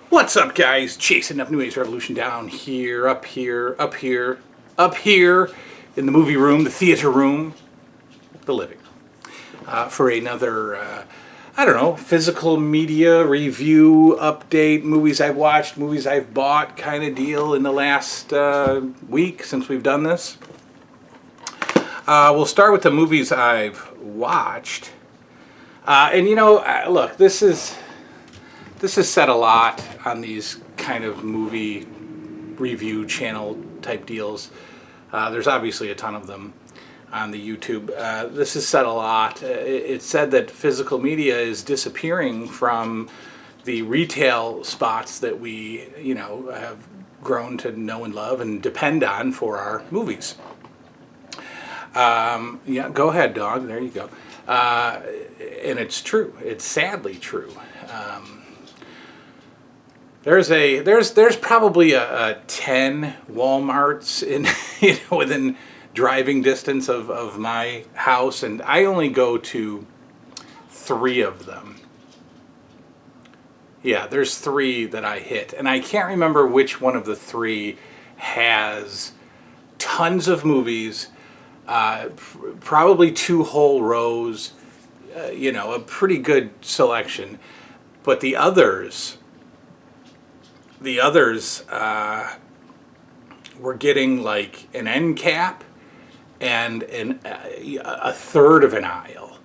What's up, guys? Chasing up New Age Revolution down here, up here, up here, up here in the movie room, the theater room, the living room, for another, I don't know, physical media review update, movies I've watched, movies I've bought kind of deal in the last week since we've done this. We'll start with the movies I've watched. And you know, look, this is said a lot on these kind of movie review channel type deals. There's obviously a ton of them on the YouTube. This is said a lot. It's said that physical media is disappearing from the retail spots that we, you know, have grown to know and love and depend on for our movies. Yeah, go ahead, dog. There you go. And it's true. It's sadly true. There's probably a 10 Walmarts in within driving distance of my house, and I only go to 3 of them. Yeah, there's 3 that I hit, and I can't remember which one of the 3 has tons of movies, probably 2 whole rows, you know, a pretty good selection, but the others were getting like an end cap and a third of an aisle,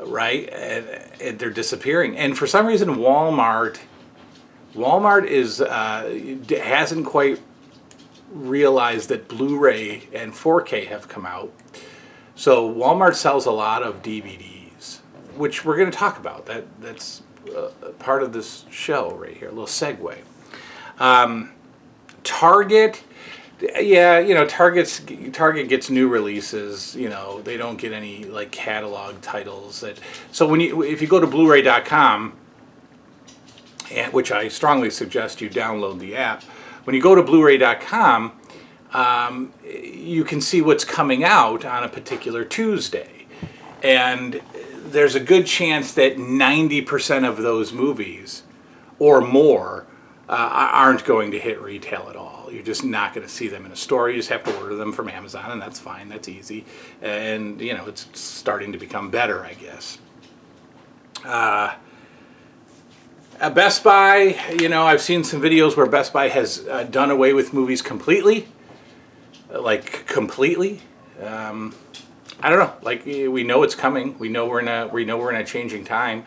right? And they're disappearing. And for some reason, Walmart is hasn't quite realized that Blu-ray and 4K have come out. So Walmart sells a lot of DVDs, which we're going to talk about. That's part of this show right here, a little segue. Target, yeah, you know, Target gets new releases. You know, they don't get any like catalog titles. So if you go to Blu-ray.com, and which I strongly suggest you download the app, when you go to Blu-ray.com, you can see what's coming out on a particular Tuesday, and there's a good chance that 90% of those movies or more aren't going to hit retail at all. You're just not going to see them in a store. You just have to order them from Amazon, and that's fine. That's easy. And, you know, it's starting to become better, I guess. At Best Buy, you know, I've seen some videos where Best Buy has done away with movies completely. Like, completely. I don't know. Like, we know it's coming. We know we're in a changing time.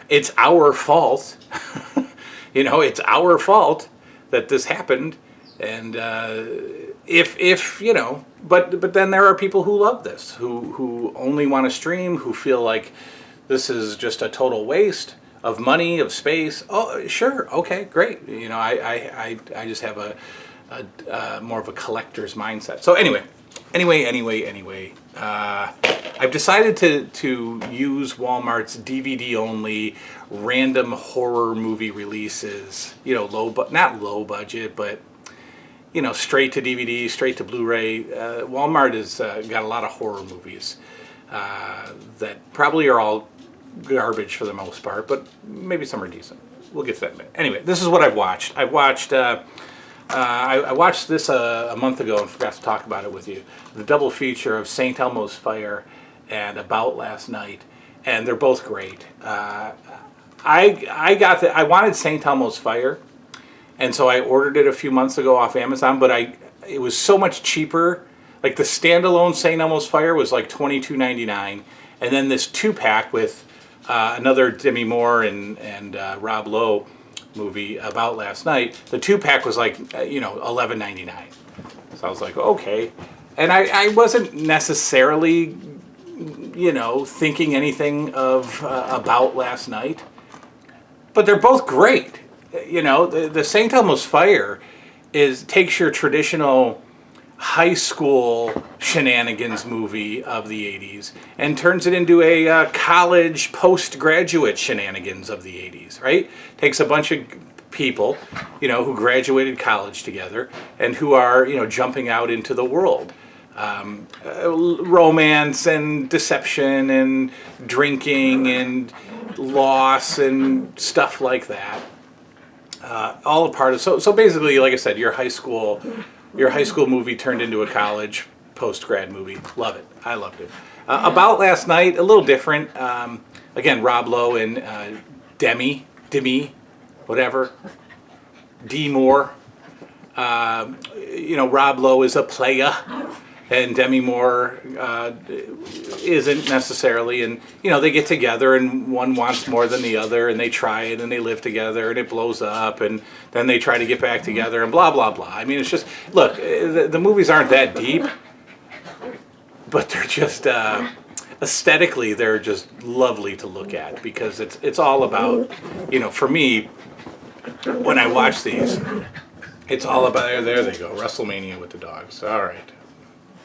It's our fault. You know, it's our fault that this happened, and if you know, but then there are people who love this, who only want to stream, who feel like this is just a total waste of money, of space. Oh, sure, okay, great. You know, I just have a more of a collector's mindset. So anyway. I've decided to use Walmart's DVD-only random horror movie releases. You know, not low budget, but you know, straight to DVD, straight to Blu-ray. Walmart has got a lot of horror movies that probably are all garbage for the most part, but maybe some are decent. We'll get to that in a minute. Anyway, this is what I've watched. I watched this a month ago and forgot to talk about it with you. The double feature of St. Elmo's Fire and About Last Night, and they're both great. I wanted St. Elmo's Fire, and so I ordered it a few months ago off Amazon, but it was so much cheaper. Like the standalone St. Elmo's Fire was like $22.99, and then this 2-pack with another Demi Moore and Rob Lowe movie About Last Night, the 2-pack was like, you know, $11.99. So I was like, okay. And I wasn't necessarily, you know, thinking anything of About Last Night, but they're both great. You know, the St. Elmo's Fire takes your traditional high school shenanigans movie of the 80s and turns it into a college postgraduate shenanigans of the 80s, right? Takes a bunch of people, you know, who graduated college together and who are, you know, jumping out into the world. Romance and deception and drinking and loss and stuff like that. all a part of. So basically, like I said, your high school movie turned into a college post grad movie. Love it. I loved it. About Last Night, a little different. Again, Rob Lowe and Demi, whatever, D Moore. Rob Lowe is a playa, and Demi Moore isn't necessarily. And they get together, and one wants more than the other, and they try it, and they live together, and it blows up, and then they try to get back together, and blah blah blah. I mean, it's just look. The movies aren't that deep, but they're just aesthetically they're just lovely to look at because it's all about for me when I watch these. It's all about there they go, WrestleMania with the dogs. All right,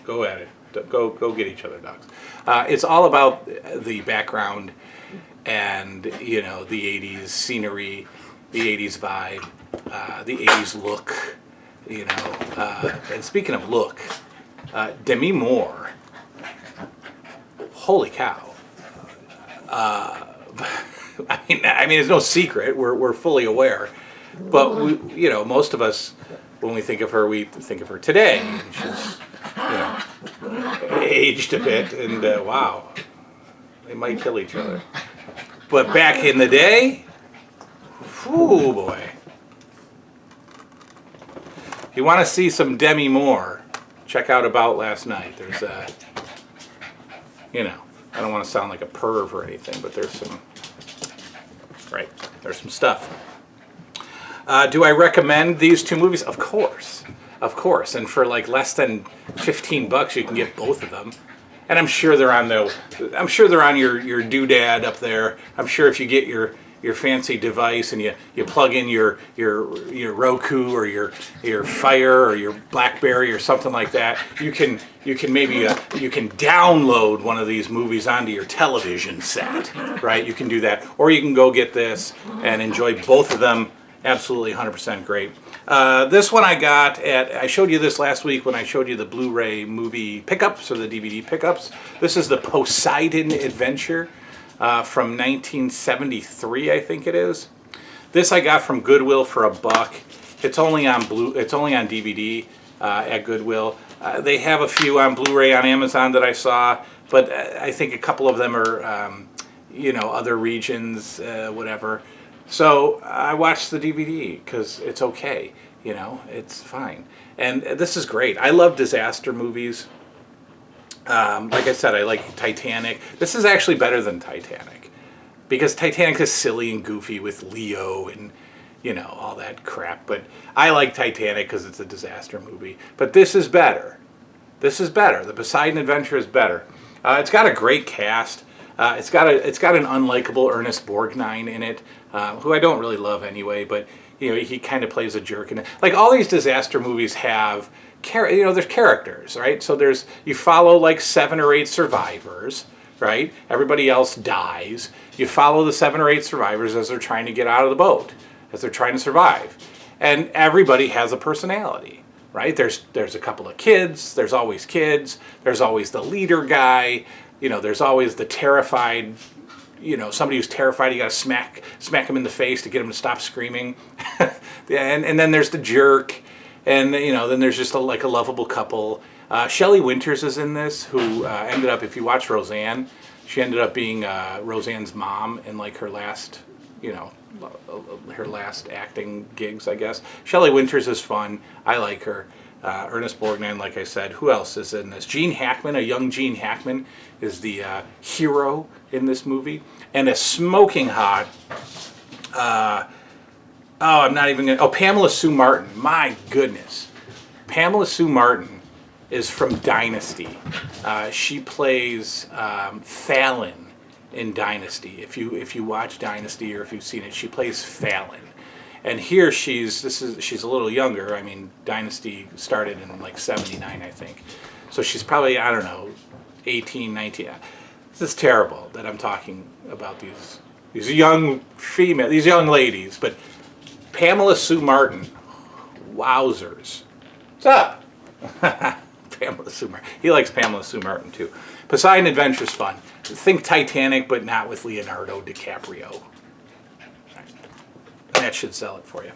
go at it. Go get each other, dogs. It's all about the background and the '80s scenery, the '80s vibe, the '80s look. And speaking of look, Demi Moore. Holy cow! I mean, it's no secret. We're fully aware. But most of us, when we think of her, we think of her today. And she's, aged a bit, and wow, they might kill each other. But back in the day, whoo boy! If you want to see some Demi Moore, check out About Last Night. There's I don't want to sound like a perv or anything, but there's some stuff. Do I recommend these two movies? Of course. And for like less than $15, you can get both of them. And I'm sure they're on your doodad up there. I'm sure if you get your fancy device and you plug in your Roku or your Fire or your BlackBerry or something like that, you can download one of these movies onto your television set, right? You can do that, or you can go get this and enjoy both of them. Absolutely 100% great. This one I showed you this last week when I showed you the Blu-ray movie pickups or the DVD pickups. This is the Poseidon Adventure from 1973, I think it is. This I got from Goodwill for $1. It's only on DVD at Goodwill. They have a few on Blu-ray on Amazon that I saw, but I think a couple of them are other regions, whatever. So I watched the DVD because it's okay, it's fine. And this is great. I love disaster movies. Like I said, I like Titanic. This is actually better than Titanic because Titanic is silly and goofy with Leo and, all that crap. But I like Titanic because it's a disaster movie. But this is better. The Poseidon Adventure is better. It's got a great cast. It's got an unlikable Ernest Borgnine in it, who I don't really love anyway, but he kind of plays a jerk in it. Like all these disaster movies have, there's characters, right? So you follow like 7 or 8 survivors, right? Everybody else dies. You follow the 7 or 8 survivors as they're trying to get out of the boat, as they're trying to survive, and everybody has a personality, right? There's a couple of kids. There's always kids. There's always the leader guy. There's always the terrified, somebody who's terrified. You got to smack him in the face to get him to stop screaming. and then there's the jerk. And, then there's just a lovable couple. Shelley Winters is in this, who ended up, if you watch Roseanne, she ended up being Roseanne's mom in like her last, her last acting gigs, I guess. Shelley Winters is fun. I like her. Ernest Borgnine, like I said. Who else is in this? Gene Hackman, a young Gene Hackman, is the hero in this movie. And a smoking hot, Pamela Sue Martin. My goodness. Pamela Sue Martin is from Dynasty. She plays Fallon in Dynasty. If you watch Dynasty or if you've seen it, she plays Fallon. And here she's a little younger. I mean, Dynasty started in like 79, I think. So she's probably, 18, 19. This is terrible that I'm talking about these young these young ladies. But Pamela Sue Martin, wowzers. What's up? Pamela Sue Martin. He likes Pamela Sue Martin too. Poseidon Adventure's fun. Think Titanic, but not with Leonardo DiCaprio. That should sell it for you.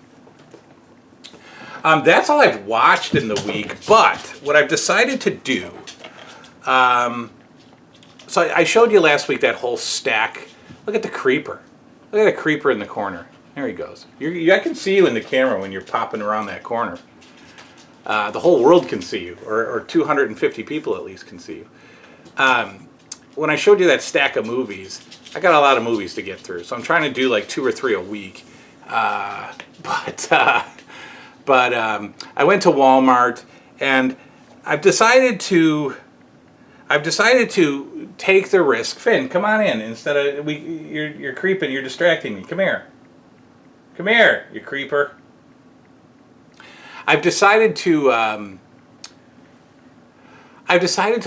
That's all I've watched in the week. But what I've decided to do, so I showed you last week that whole stack. Look at the creeper. Look at the creeper in the corner. There he goes. I can see you in the camera when you're popping around that corner. The whole world can see you, or 250 people at least can see you. When I showed you that stack of movies, I got a lot of movies to get through, so I'm trying to do like 2 or 3 a week. But I went to Walmart, and I've decided to take the risk. Finn, come on in. Instead of you're creeping. You're distracting me. Come here. Come here, you creeper. I've decided to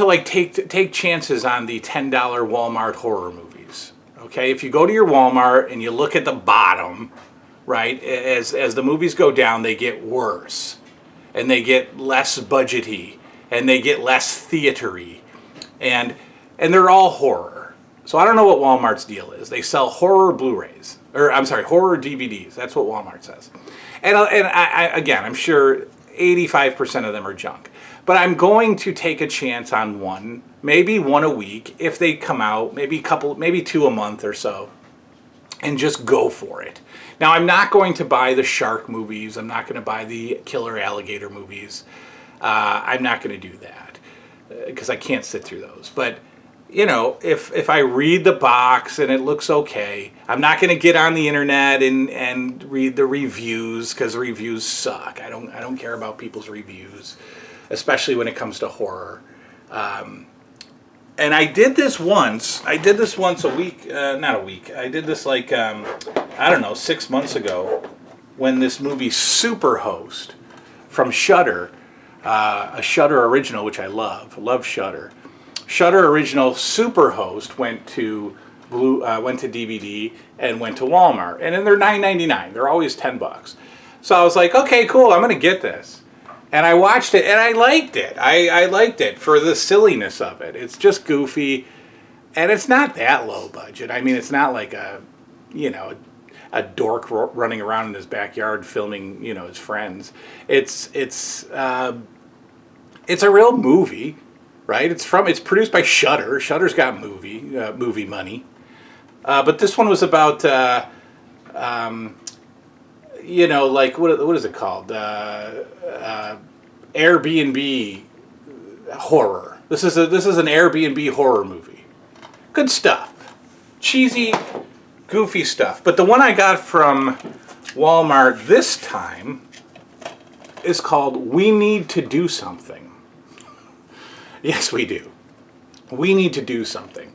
like take chances on the $10 Walmart horror movies. Okay, if you go to your Walmart and you look at the bottom, right, as the movies go down, they get worse, and they get less budgety, and they get less theatery, and they're all horror. So I don't know what Walmart's deal is. They sell horror Blu-rays, or I'm sorry, horror DVDs. That's what Walmart says. And I again, I'm sure 85% of them are junk. But I'm going to take a chance on one, maybe one a week if they come out, maybe 2 a month or so, and just go for it. Now, I'm not going to buy the shark movies. I'm not going to buy the killer alligator movies. I'm not going to do that because I can't sit through those. But you know, if I read the box and it looks okay, I'm not going to get on the internet and read the reviews because reviews suck. I don't care about people's reviews, especially when it comes to horror. And I did this once. I did this once a week, not a week. I did this like I don't know, 6 months ago, when this movie Superhost from Shudder, a Shudder original, which I love Shudder. Shudder original Superhost went to DVD and went to Walmart, and then they're $9.99. They're always $10. So I was like, okay, cool, I'm gonna get this, and I watched it, and I liked it. I liked it for the silliness of it. It's just goofy, and it's not that low budget. I mean, it's not like a dork running around in his backyard filming his friends. It's a real movie. Right? It's produced by Shudder. Shudder's got movie money. But this one was about, like what is it called? Airbnb horror. This is an Airbnb horror movie. Good stuff. Cheesy, goofy stuff. But the one I got from Walmart this time is called We Need to Do Something. Yes, we do. We need to do something.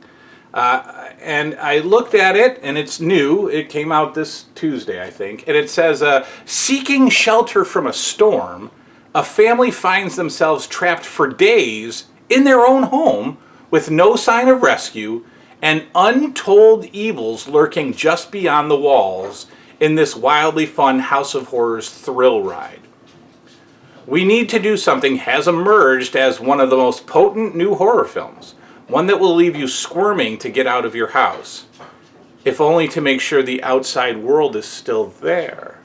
And I looked at it, and it's new. It came out this Tuesday, I think. And it says, seeking shelter from a storm, a family finds themselves trapped for days in their own home with no sign of rescue and untold evils lurking just beyond the walls in this wildly fun House of Horrors thrill ride. We Need to Do Something has emerged as one of the most potent new horror films, one that will leave you squirming to get out of your house, if only to make sure the outside world is still there.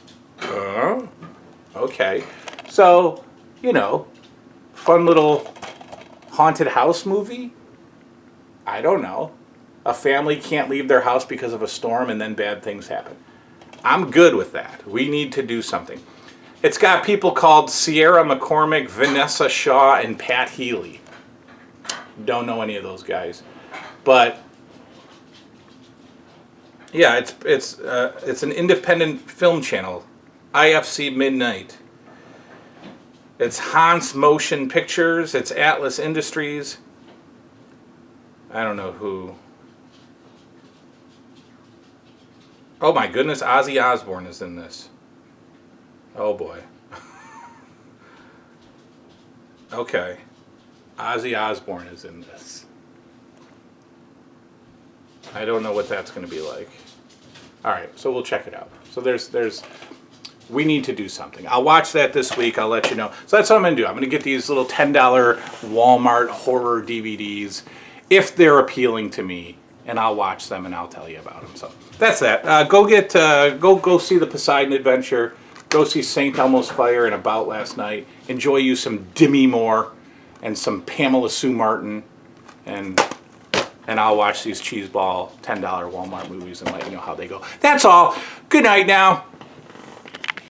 Okay. So, fun little haunted house movie? I don't know. A family can't leave their house because of a storm and then bad things happen. I'm good with that. We need to do something. It's got people called Sierra McCormick, Vanessa Shaw, and Pat Healy. Don't know any of those guys, but yeah, it's an independent film channel, IFC Midnight. It's Hans Motion Pictures. It's Atlas Industries. I don't know who. Oh my goodness, Ozzy Osbourne is in this. Oh boy. Okay. Ozzy Osbourne is in this. I don't know what that's going to be like. Alright, so we'll check it out. So there's We Need to Do Something. I'll watch that this week. I'll let you know. So that's what I'm going to do. I'm going to get these little $10 Walmart horror DVDs if they're appealing to me, and I'll watch them and I'll tell you about them. So that's that. Go see the Poseidon Adventure. Go see St. Elmo's Fire and About last night. Enjoy you some Demi Moore and some Pamela Sue Martin. And I'll watch these cheeseball $10 Walmart movies and let you know how they go. That's all. Good night now.